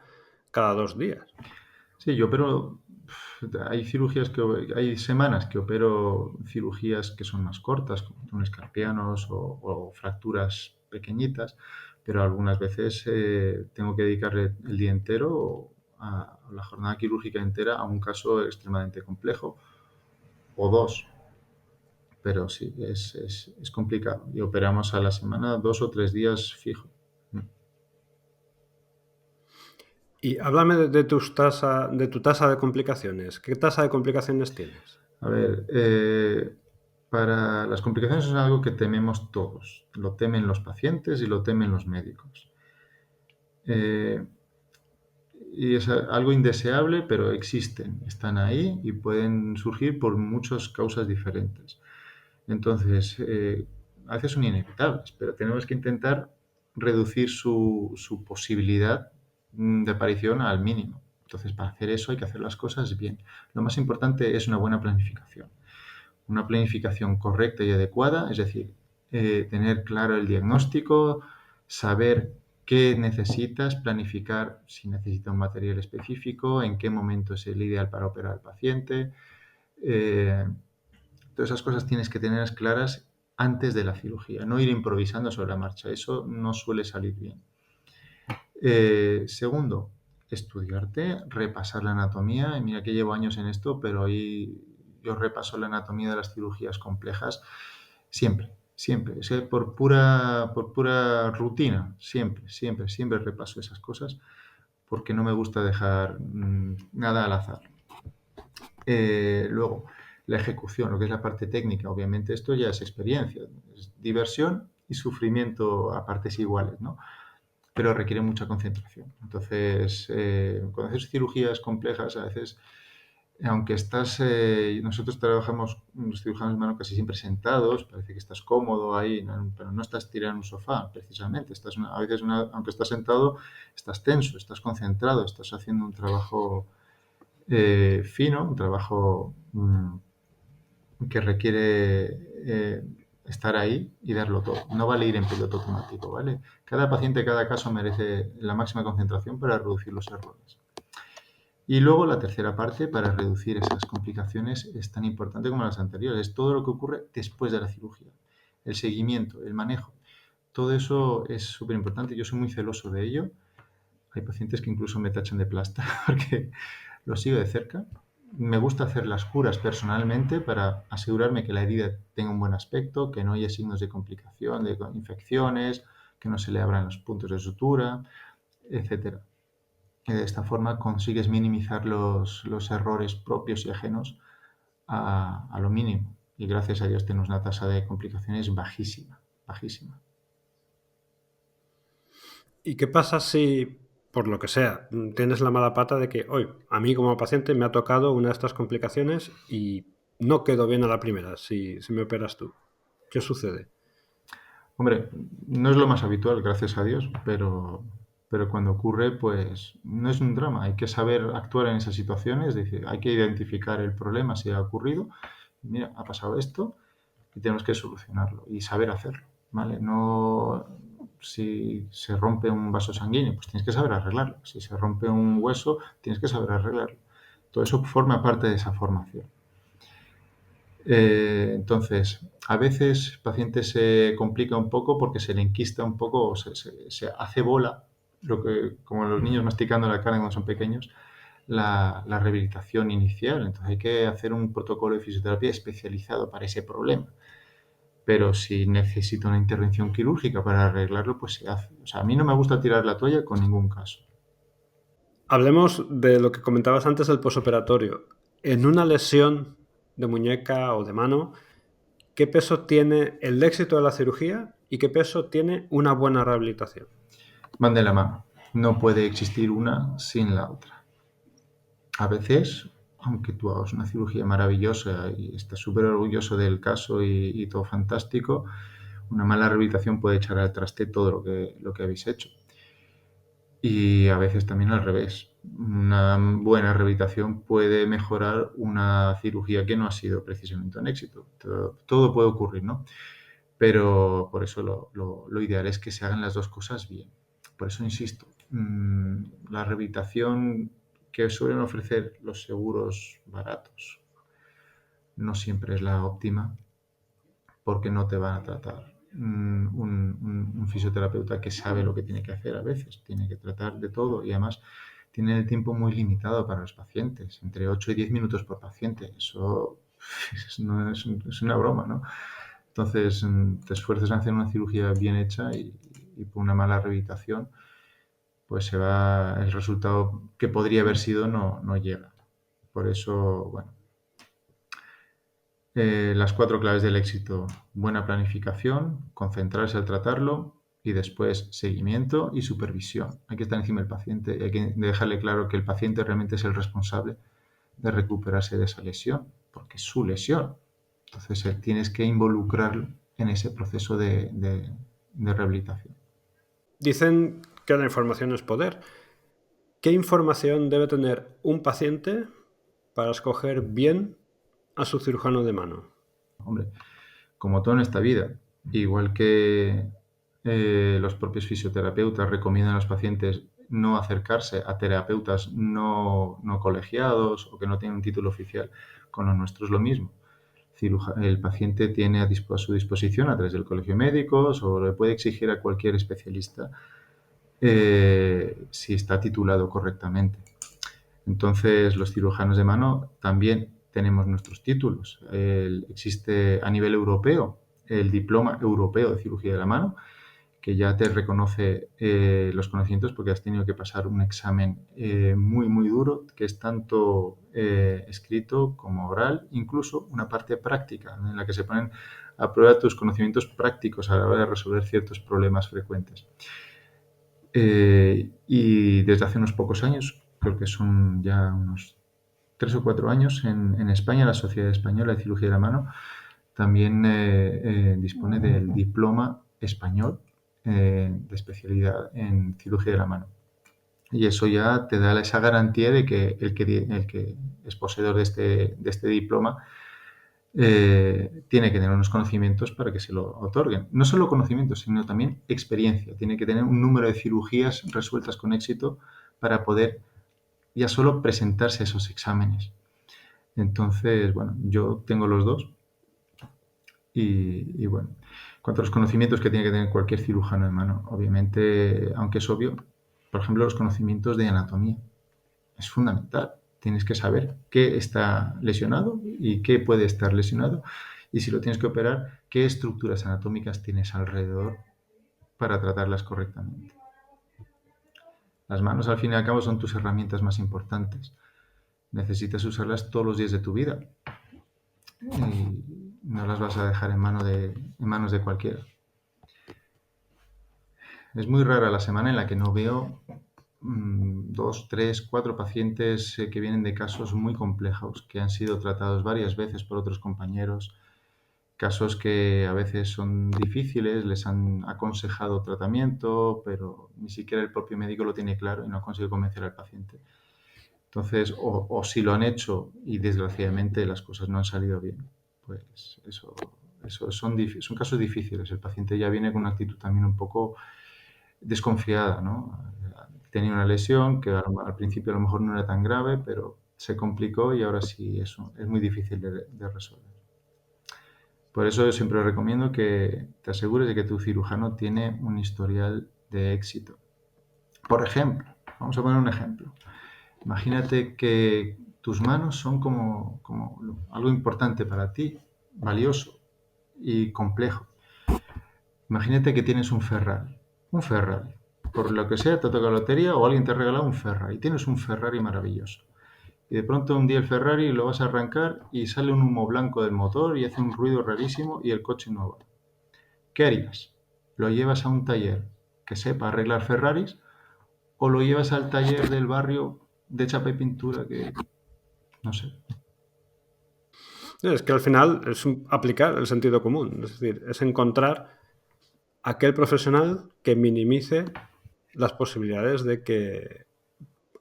[SPEAKER 1] 2 días.
[SPEAKER 2] Sí, yo opero, hay cirugías hay semanas que opero cirugías que son más cortas, como túneles carpianos o fracturas pequeñitas, pero algunas veces tengo que dedicarle el día entero a la jornada quirúrgica entera a un caso extremadamente complejo o dos. Pero sí, es complicado. Y operamos a la semana 2 o 3 días fijo. Mm.
[SPEAKER 1] Y háblame de tu tasa de complicaciones. ¿Qué tasa de complicaciones tienes?
[SPEAKER 2] A ver, para las complicaciones es algo que tememos todos. Lo temen los pacientes y lo temen los médicos. Eh, y es algo indeseable, pero existen, están ahí y pueden surgir por muchas causas diferentes. Entonces, a veces son inevitables, pero tenemos que intentar reducir su posibilidad de aparición al mínimo. Entonces, para hacer eso hay que hacer las cosas bien. Lo más importante es una buena planificación. Una planificación correcta y adecuada, es decir, tener claro el diagnóstico, saber qué necesitas, planificar si necesita un material específico, en qué momento es el ideal para operar al paciente. eh, Todas esas cosas tienes que tenerlas claras antes de la cirugía, no ir improvisando sobre la marcha. Eso no suele salir bien. Segundo, estudiarte, repasar la anatomía. Y mira que llevo años en esto, pero ahí yo repaso la anatomía de las cirugías complejas siempre, siempre. Es que por pura rutina, siempre repaso esas cosas porque no me gusta dejar nada al azar. Luego, la ejecución, lo que es la parte técnica, obviamente esto ya es experiencia, es diversión y sufrimiento a partes iguales, ¿no? Pero requiere mucha concentración. Entonces, cuando haces cirugías complejas, a veces, aunque nosotros trabajamos los cirujanos de mano casi siempre sentados, parece que estás cómodo ahí, pero no estás tirado en un sofá, precisamente. A veces, aunque estás sentado, estás tenso, estás concentrado, estás haciendo un trabajo fino, un trabajo que requiere estar ahí y darlo todo. No vale ir en piloto automático, ¿vale? Cada paciente, cada caso merece la máxima concentración para reducir los errores. Y luego la tercera parte, para reducir esas complicaciones, es tan importante como las anteriores. Es todo lo que ocurre después de la cirugía. El seguimiento, el manejo. Todo eso es súper importante. Yo soy muy celoso de ello. Hay pacientes que incluso me tachan de plasta porque lo sigo de cerca. Me gusta hacer las curas personalmente para asegurarme que la herida tenga un buen aspecto, que no haya signos de complicación, de infecciones, que no se le abran los puntos de sutura, etcétera. De esta forma consigues minimizar los errores propios y ajenos a lo mínimo. Y gracias a Dios tenemos una tasa de complicaciones bajísima, bajísima.
[SPEAKER 1] ¿Y qué pasa si, por lo que sea, tienes la mala pata de que hoy, a mí como paciente, me ha tocado una de estas complicaciones y no quedo bien a la primera si me operas tú? ¿Qué sucede?
[SPEAKER 2] Hombre, no es lo más habitual, gracias a Dios, pero cuando ocurre, pues no es un drama. Hay que saber actuar en esas situaciones, es decir, hay que identificar el problema si ha ocurrido. Mira, ha pasado esto y tenemos que solucionarlo y saber hacerlo, ¿vale? No, si se rompe un vaso sanguíneo, pues tienes que saber arreglarlo. Si se rompe un hueso, tienes que saber arreglarlo. Todo eso forma parte de esa formación. Entonces, a veces el paciente se complica un poco porque se le enquista un poco o se hace bola, como los niños masticando la carne cuando son pequeños, la rehabilitación inicial. Entonces hay que hacer un protocolo de fisioterapia especializado para ese problema. Pero si necesita una intervención quirúrgica para arreglarlo, pues se hace. O sea, a mí no me gusta tirar la toalla con ningún caso.
[SPEAKER 1] Hablemos de lo que comentabas antes del posoperatorio. En una lesión de muñeca o de mano, ¿qué peso tiene el éxito de la cirugía y qué peso tiene una buena rehabilitación?
[SPEAKER 2] Van de la mano. No puede existir una sin la otra. A veces, aunque tú hagas una cirugía maravillosa y estás súper orgulloso del caso y todo fantástico, una mala rehabilitación puede echar al traste todo lo que habéis hecho. Y a veces también al revés. Una buena rehabilitación puede mejorar una cirugía que no ha sido precisamente un éxito. Todo puede ocurrir, ¿no? Pero por eso lo ideal es que se hagan las dos cosas bien. Por eso insisto, la rehabilitación que suelen ofrecer los seguros baratos no siempre es la óptima porque no te van a tratar un fisioterapeuta que sabe lo que tiene que hacer a veces. Tiene que tratar de todo y además tiene el tiempo muy limitado para los pacientes, entre 8 y 10 minutos por paciente. Eso no es una broma, ¿no? Entonces, te esfuerzas en hacer una cirugía bien hecha y por una mala rehabilitación, pues el resultado que podría haber sido no llega. Por eso, bueno, las 4 claves del éxito: buena planificación, concentrarse al tratarlo y después seguimiento y supervisión. Hay que estar encima del paciente y hay que dejarle claro que el paciente realmente es el responsable de recuperarse de esa lesión, porque es su lesión. Entonces, tienes que involucrarlo en ese proceso de rehabilitación.
[SPEAKER 1] Dicen que la información es poder. ¿Qué información debe tener un paciente para escoger bien a su cirujano de mano?
[SPEAKER 2] Hombre, como todo en esta vida, igual que los propios fisioterapeutas recomiendan a los pacientes no acercarse a terapeutas no colegiados o que no tienen un título oficial, con lo nuestro es lo mismo. El paciente tiene a su disposición a través del colegio médico o le puede exigir a cualquier especialista si está titulado correctamente. Entonces, los cirujanos de mano también tenemos nuestros títulos. Existe a nivel europeo el Diploma Europeo de Cirugía de la Mano, que ya te reconoce los conocimientos porque has tenido que pasar un examen muy, muy duro, que es tanto escrito como oral, incluso una parte práctica, en la que se ponen a prueba tus conocimientos prácticos a la hora de resolver ciertos problemas frecuentes. Y desde hace unos pocos años, creo que son ya unos 3 o 4 años, en España la Sociedad Española de Cirugía de la Mano también dispone del diploma español de especialidad en cirugía de la mano. Y eso ya te da esa garantía de que el que es poseedor de este diploma tiene que tener unos conocimientos para que se lo otorguen. No solo conocimientos, sino también experiencia. Tiene que tener un número de cirugías resueltas con éxito para poder ya solo presentarse a esos exámenes. Entonces, bueno, yo tengo los dos y bueno, en cuanto a los conocimientos que tiene que tener cualquier cirujano de mano, obviamente, aunque es obvio, por ejemplo, los conocimientos de anatomía es fundamental. Tienes que saber qué está lesionado y qué puede estar lesionado. Y si lo tienes que operar, qué estructuras anatómicas tienes alrededor para tratarlas correctamente. Las manos, al fin y al cabo, son tus herramientas más importantes. Necesitas usarlas todos los días de tu vida y no las vas a dejar en manos de cualquiera. Es muy rara la semana en la que no veo 2, 3, 4 pacientes que vienen de casos muy complejos, que han sido tratados varias veces por otros compañeros, casos que a veces son difíciles, les han aconsejado tratamiento, pero ni siquiera el propio médico lo tiene claro y no consigue convencer al paciente. Entonces, o si lo han hecho y desgraciadamente las cosas no han salido bien, pues eso son casos difíciles. El paciente ya viene con una actitud también un poco desconfiada, ¿no? Tenía una lesión que al principio a lo mejor no era tan grave, pero se complicó y ahora sí eso es muy difícil de resolver. Por eso yo siempre recomiendo que te asegures de que tu cirujano tiene un historial de éxito. Por ejemplo, vamos a poner un ejemplo. Imagínate que tus manos son como algo importante para ti, valioso y complejo. Imagínate que tienes un Ferrari. Un Ferrari. Por lo que sea, te toca la lotería o alguien te ha regalado un Ferrari. Tienes un Ferrari maravilloso. Y de pronto un día el Ferrari lo vas a arrancar y sale un humo blanco del motor y hace un ruido rarísimo y el coche no va. ¿Qué harías? ¿Lo llevas a un taller que sepa arreglar Ferraris o lo llevas al taller del barrio de chapa y pintura que no sé?
[SPEAKER 1] Es que al final es aplicar el sentido común, es decir, es encontrar aquel profesional que minimice las posibilidades de que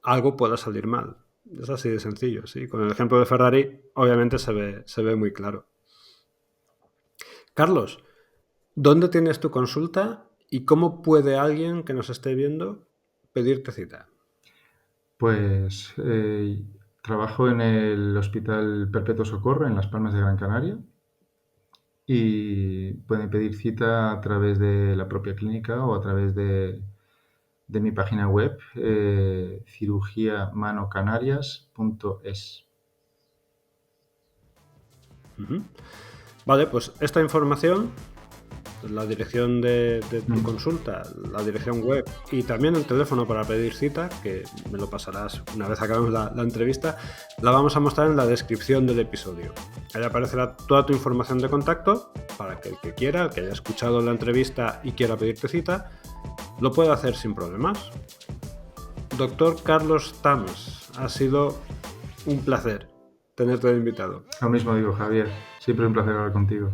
[SPEAKER 1] algo pueda salir mal. Es así de sencillo, ¿sí? Con el ejemplo de Ferrari, obviamente se ve muy claro. Carlos, ¿dónde tienes tu consulta y cómo puede alguien que nos esté viendo pedirte cita?
[SPEAKER 2] Pues trabajo en el Hospital Perpetuo Socorro en Las Palmas de Gran Canaria y pueden pedir cita a través de la propia clínica o a través de mi página web, cirugiamanocanarias.es.
[SPEAKER 1] Vale, pues esta información, la dirección de tu consulta, la dirección web y también el teléfono para pedir cita, que me lo pasarás una vez acabemos la entrevista, la vamos a mostrar en la descripción del episodio. Ahí aparecerá toda tu información de contacto para que el que quiera, el que haya escuchado la entrevista y quiera pedirte cita, lo pueda hacer sin problemas. Doctor Carlos Tams, ha sido un placer tenerte de invitado.
[SPEAKER 2] Lo mismo digo, Javier. Siempre es un placer hablar contigo.